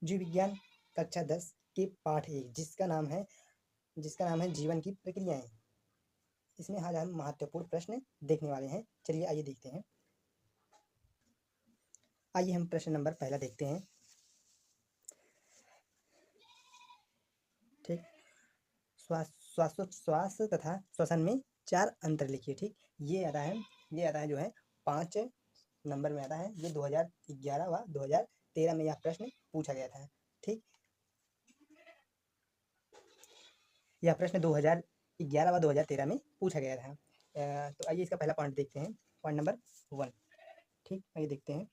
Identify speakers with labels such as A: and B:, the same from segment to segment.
A: जीव विज्ञान कक्षा 10 के पाठ 1 जिसका नाम है जीवन की प्रक्रियाएं। इसमें आज हम महत्वपूर्ण प्रश्न देखने वाले हैं। चलिए आइए देखते हैं। आइए हम प्रश्न नंबर पहला देखते हैं। ठीक, श्वास तथा श्वसन में 4 अंतर लिखिए। ठीक, ये आता है जो है 5 नंबर में आता है। ये 2011 व 2013 में यह प्रश्न पूछा गया था। ठीक, यह प्रश्न 2011 व 2013 में पूछा गया था। तो आइए इसका पहला पॉइंट देखते हैं। Point number 1। ठीक, आइए देखते हैं।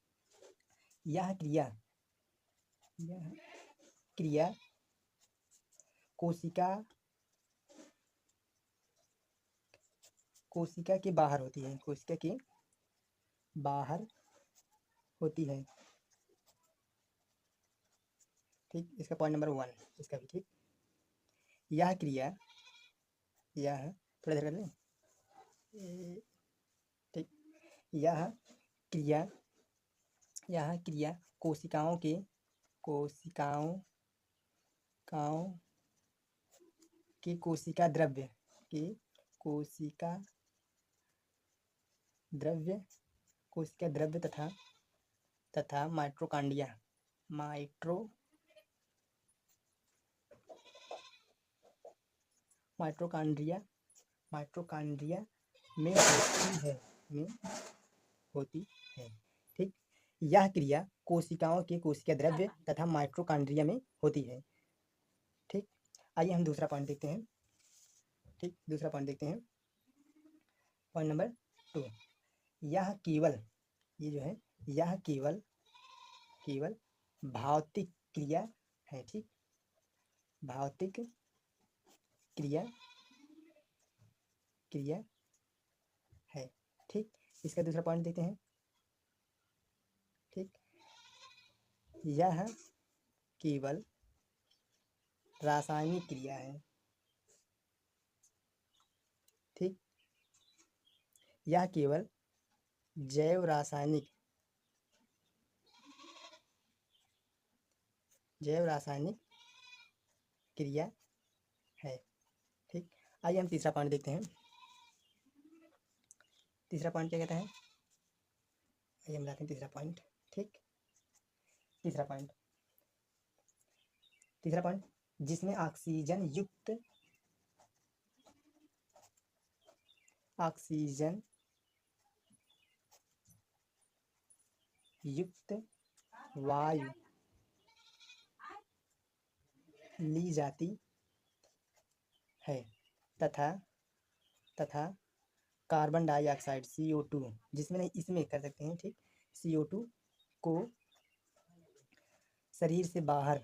A: यह क्रिया कोशिका के बाहर होती है। कोशिका के बाहर होती है। ठीक, इसका पॉइंट नंबर 1 इसका भी। ठीक, यह थोड़ा देर कर लें। ठीक, यह क्रिया कोशिकाओं के कोशिका द्रव्य तथा माइटोकॉन्ड्रिया में होती है। ठीक, यह क्रिया कोशिकाओं के कोशिका द्रव्य तथा माइटोकॉन्ड्रिया में होती है। ठीक, आइए हम दूसरा पॉइंट देखते हैं। ठीक, दूसरा पॉइंट देखते हैं। Point number 2। यह केवल भौतिक क्रिया है। ठीक, भौतिक क्रिया है। ठीक, इसका दूसरा पॉइंट देखते हैं। ठीक, यह केवल रासायनिक क्रिया है। ठीक, यह केवल जैव रासायनिक क्रिया है। ठीक, आइए हम तीसरा पॉइंट देखते हैं। तीसरा पॉइंट क्या कहता है? आइए हम लाते हैं तीसरा पॉइंट। ठीक, तीसरा पॉइंट जिसमें ऑक्सीजन युक्त वायु ली जाती है तथा कार्बन डाइऑक्साइड CO2 जिसमें नहीं इसमें कर सकते हैं। ठीक, CO2 को शरीर से बाहर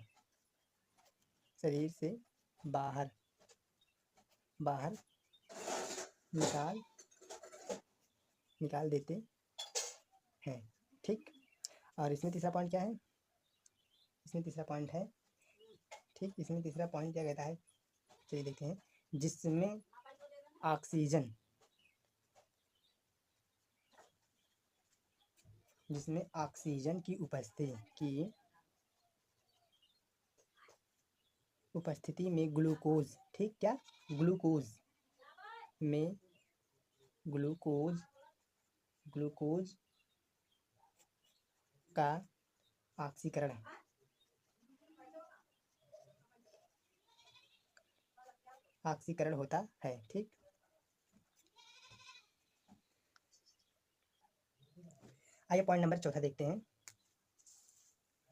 A: निकाल देते हैं। ठीक, और इसमें तीसरा पॉइंट क्या है? इसमें तीसरा पॉइंट है। ठीक, इसमें तीसरा पॉइंट क्या कहता है? चलिए देखते हैं। जिसमें ऑक्सीजन की उपस्थिति में ग्लूकोज। ठीक, क्या ग्लूकोज का ऑक्सीकरण होता है। ठीक, आइए पॉइंट नंबर 4 देखते हैं।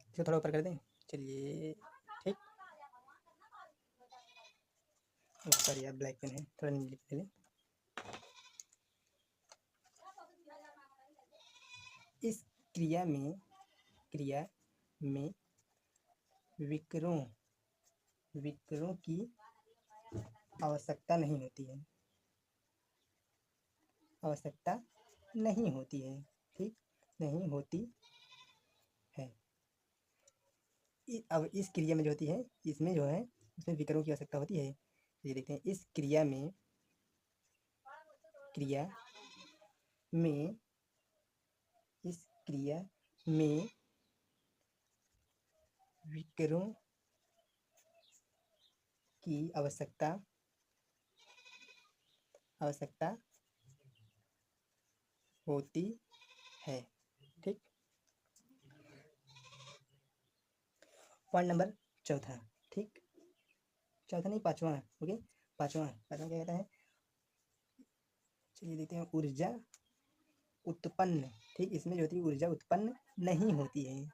A: इसको थोड़ा ऊपर कर दें। चलिए, ठीक, सॉरी यार ब्लैक पेन है, थोड़ा नीचे लिख लें। इस क्रिया में विकरों की आवश्यकता नहीं होती है। ठीक, नहीं होती है। अब इस क्रिया में जो होती है इसमें विकरों की आवश्यकता होती है। ये देखते हैं। इस क्रिया में विकरों की आवश्यकता होती है। ठीक, पॉइंट नंबर चौथा। ठीक, चौथा नहीं, पांचवा। ओके, पांचवा क्या कहता है, चलिए देखते हैं। ऊर्जा उत्पन्न, ठीक, इसमें जो होती है ऊर्जा उत्पन्न नहीं होती है।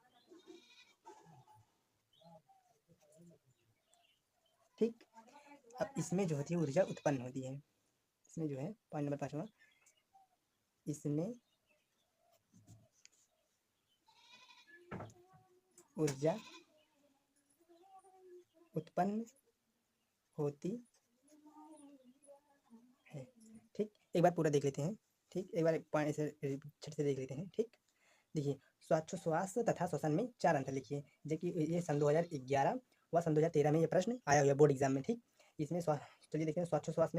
A: ठीक, अब इसमें जो होती है ऊर्जा उत्पन्न होती है। इसमें जो है पॉइंट नंबर पांचवा, इसमें ऊर्जा उत्पन्न होती है। ठीक, एक बार पूरा देख लेते हैं। ठीक, एक बार पॉइंट से छठ से देख लेते हैं। ठीक, देखिए, श्वासोच्छ्वास तथा श्वसन में 4 अंतर लिखिए, जबकि ये सन 2011 व सन 2013 में ये प्रश्न आया हुआ बोर्ड एग्जाम में। ठीक, इसमें चलिए देखते हैं, श्वासोच्छ्वास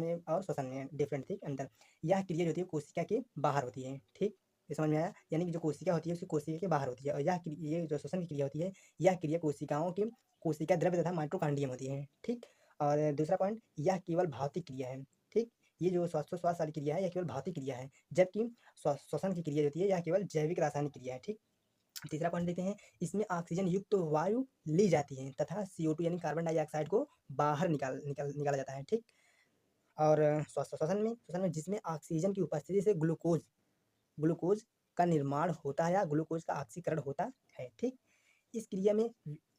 A: में और श्वसन में डिफरेंट, ठीक, अंतर। यह क्रिया जो होती है कोशिका के बाहर होती है। ठीक, ये समझ में आया, यानी कि जो कोशिका होती है उसकी कोशिका के बाहर होती है, और ये जो श्वसन की क्रिया होती है, यह क्रिया कोशिकाओं के कोशिका द्रव्य तथा माइटोकॉन्ड्रियम होती है। ठीक, और दूसरा पॉइंट, यह केवल भौतिक क्रिया है। ठीक, ये जो श्वासोच्छ्वास वाली क्रिया है यह केवल भौतिक क्रिया है, जबकि श्वसन की क्रिया होती है यह केवल जैविक रासायनिक क्रिया है। ठीक, तीसरा पॉइंट देखते हैं, इसमें ऑक्सीजन युक्त तो वायु ली जाती है तथा CO2 यानी कार्बन डाइऑक्साइड को बाहर निकाला जाता है। ठीक, और श्वसन में जिसमें ऑक्सीजन की उपस्थिति से ग्लूकोज का निर्माण होता है या ग्लूकोज का ऑक्सीकरण होता है। ठीक, इस क्रिया में,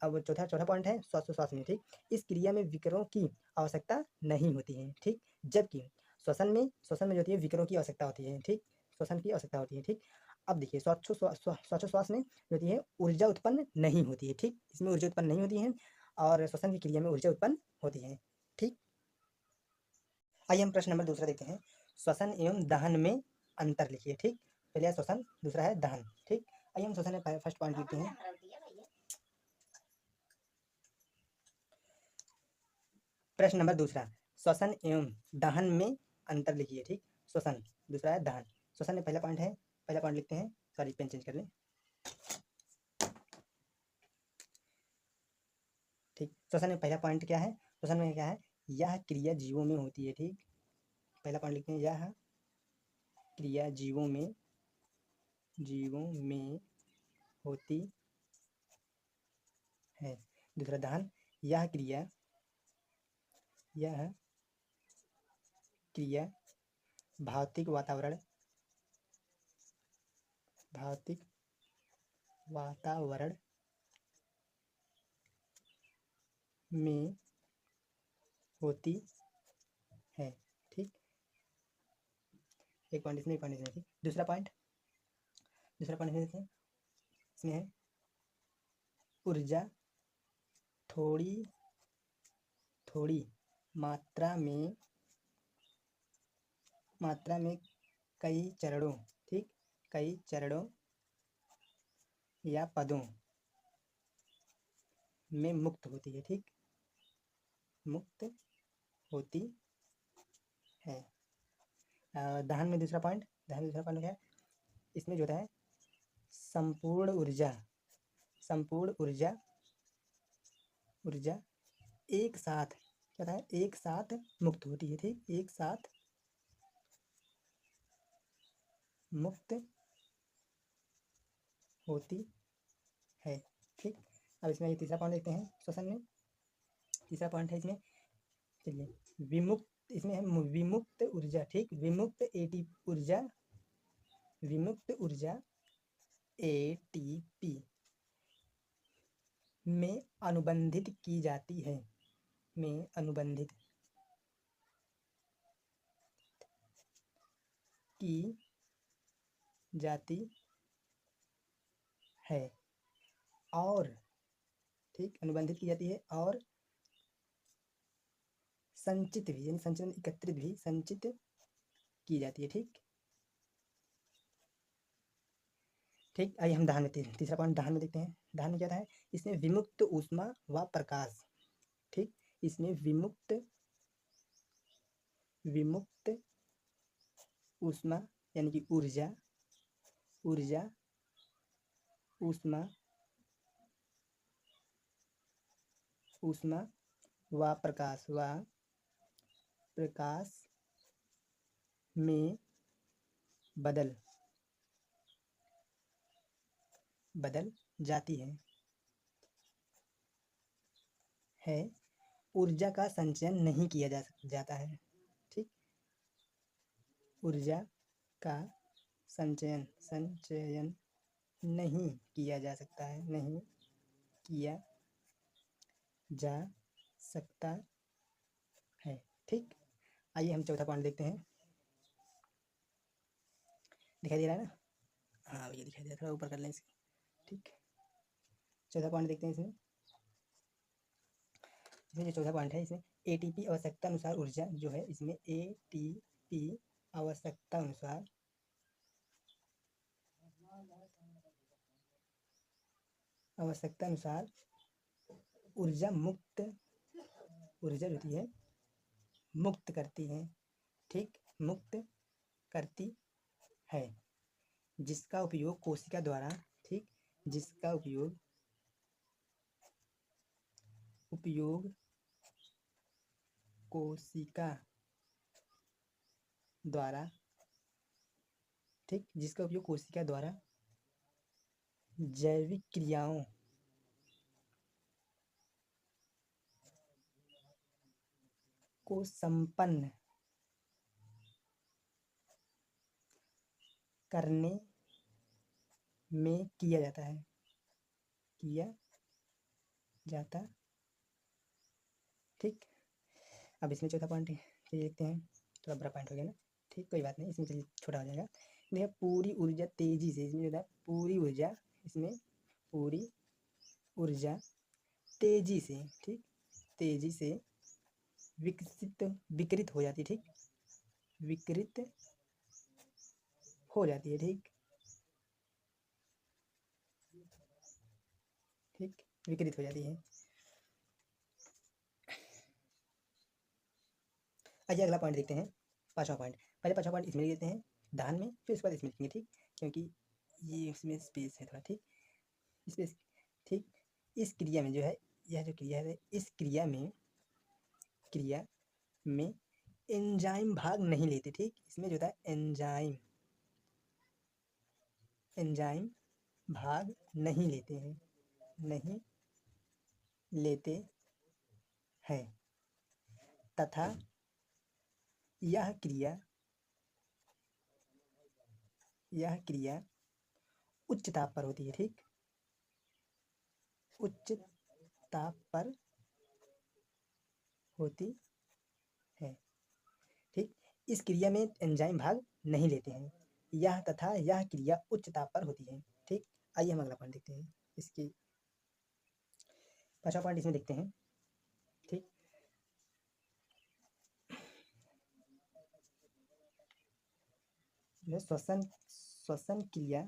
A: अब चौथा पॉइंट है श्वासोच्छ्वास में। ठीक, इस क्रिया में विकरों की आवश्यकता नहीं होती है। ठीक, जबकि श्वसन में जो होती है विकरों की आवश्यकता होती है। ठीक, श्वसन की आवश्यकता होती है। ठीक, अब देखिए, श्वासोच्छ्वास में जो होती है ऊर्जा उत्पन्न नहीं होती है। ठीक, इसमें ऊर्जा उत्पन्न नहीं होती है, और श्वसन की क्रिया में ऊर्जा उत्पन्न होती है। ठीक, आइए हम प्रश्न नंबर दूसरा देखते हैं। श्वसन एवं दहन में अंतर लिखिए। ठीक, पहले है श्वसन, दूसरा है दहन। ठीक, आइए हम श्वसन में फर्स्ट पॉइंट लिखते हैं। प्रश्न नंबर दूसरा, श्वसन एवं दहन में अंतर लिखिए। ठीक, श्वसन, दूसरा है दहन। श्वसन में पहला पॉइंट है, पहला पॉइंट लिखते हैं, सॉरी पेन चेंज कर लें। ठीक, श्वसन में पहला पॉइंट क्या है, श्वसन में क्या है, यह क्रिया जीवों में होती है। ठीक, पहला पॉइंट लिखते हैं, यह क्रिया जीवों में होती है। दूसरा दहन, यह क्रिया भौतिक वातावरण में होती है। ठीक, एक पॉइंट इसमें, एक पॉइंट इसमें। ठीक, दूसरा पॉइंट इसमें देखते हैं, इसमें है ऊर्जा थोड़ी मात्रा में कई चरणों, ठीक, कई चरणों या पदों में मुक्त होती है। ठीक, मुक्त होती है। दहन में दूसरा पॉइंट क्या है, इसमें जो है संपूर्ण ऊर्जा एक साथ, क्या है, एक साथ मुक्त होती है। ठीक, एक साथ मुक्त होती है। ठीक, अब इसमें ये तीसरा पॉइंट देखते हैं। श्वसन में तीसरा पॉइंट है इसमें, चलिए, विमुक्त, इसमें है विमुक्त ऊर्जा। ठीक, विमुक्त ऊर्जा ATP में अनुबंधित की जाती है, और, ठीक, अनुबंधित की जाती है और संचित भी, यानी संचित एकत्रित भी संचित की जाती है। ठीक, ठीक, आइए हम दहन में तीसरा पॉइंट दहन में देखते हैं। दहन में क्या है, इसमें विमुक्त ऊष्मा व प्रकाश। ठीक, इसमें विमुक्त ऊष्मा यानी कि ऊर्जा ऊष्मा ऊष्मा व प्रकाश में बदल जाती है ऊर्जा का संचयन नहीं किया जाता है। ठीक, ऊर्जा का संचयन नहीं किया जा सकता है, नहीं किया जा सकता है। ठीक, आइए हम चौथा पॉइंट देखते हैं। दिखाई दे रहा है ना? हाँ भैया दिखाई दे रहा है, थोड़ा ऊपर कर लें इसकी। ठीक, चौथा पॉइंट देखते हैं। इसमें जो चौथा पॉइंट है, इसमें एटीपी आवश्यकता अनुसार ऊर्जा जो है, इसमें एटीपी आवश्यकता अनुसार ऊर्जा होती है, मुक्त करती है। ठीक, मुक्त करती है, जिसका उपयोग कोशिका द्वारा, ठीक, जिसका उपयोग कोशिका द्वारा, ठीक, जिसका उपयोग कोशिका द्वारा जैविक क्रियाओं को संपन्न करने में किया जाता है, ठीक। अब इसमें चौथा पॉइंट देखते हैं, थोड़ा बड़ा पॉइंट हो गया ना। ठीक, कोई बात नहीं, इसमें चलिए छोटा हो जाएगा। देखिए, पूरी ऊर्जा तेजी से, इसमें जो है पूरी ऊर्जा, इसमें पूरी ऊर्जा तेजी से, ठीक, तेजी से विकृत हो जाती है। ठीक, विकृत हो जाती है। ठीक, विकृत हो जाती है। आइए अगला पॉइंट देखते हैं, पांचवा पॉइंट। पहले पांचवा पॉइंट इसमें लेते हैं दहन में, फिर उसके बाद इसमें लिखेंगे। ठीक, क्योंकि ये उसमें स्पेस है थोड़ा। ठीक, स्पेस। ठीक, इस क्रिया में जो है, यह जो क्रिया है, इस क्रिया में एंजाइम भाग नहीं लेते। ठीक, इसमें जो था एंजाइम भाग नहीं लेते हैं, तथा यह क्रिया उच्च ताप पर होती है। ठीक, उच्च ताप पर होती है। ठीक, इस क्रिया में एंजाइम भाग नहीं लेते हैं, यह क्रिया उच्च ताप पर होती है। ठीक, आइए हम अगला पॉइंट देखते हैं। इसकी पांचवा पॉइंट इसमें देखते हैं। ठीक, श्वसन क्रिया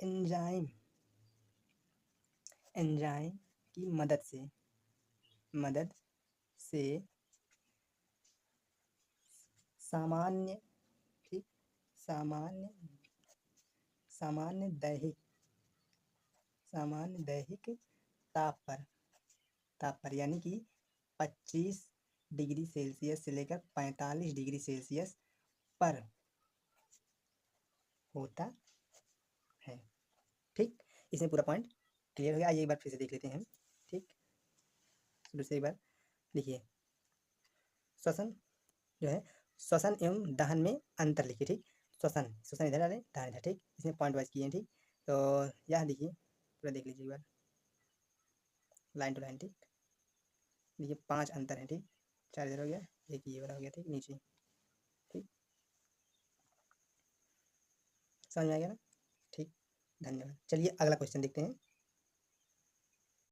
A: एंजाइम की मदद से सामान्य, ठीक, सामान्य दैहिक ताप पर यानी कि 25 डिग्री सेल्सियस से लेकर 45 डिग्री सेल्सियस पर होता है। ठीक, इसमें पूरा पॉइंट क्लियर हो गया। आइए एक बार फिर से देख लेते हैं। ठीक, शुरू से एक बार देखिए, श्वसन जो है, श्वसन एवं दहन में अंतर लिखिए। ठीक, श्वसन इधर डालें, दहन इधर। ठीक, इसमें पॉइंट वाइज किए हैं। ठीक, तो यह देखिए, पूरा देख लीजिए एक बार, लाइन टू लाइन। ठीक, देखिए 5 अंतर है। ठीक, 4 इधर हो गया, एक ये वाला हो गया। ठीक, नीचे। ठीक, समझ में आ गया ना? ठीक, धन्यवाद। चलिए अगला क्वेश्चन देखते हैं।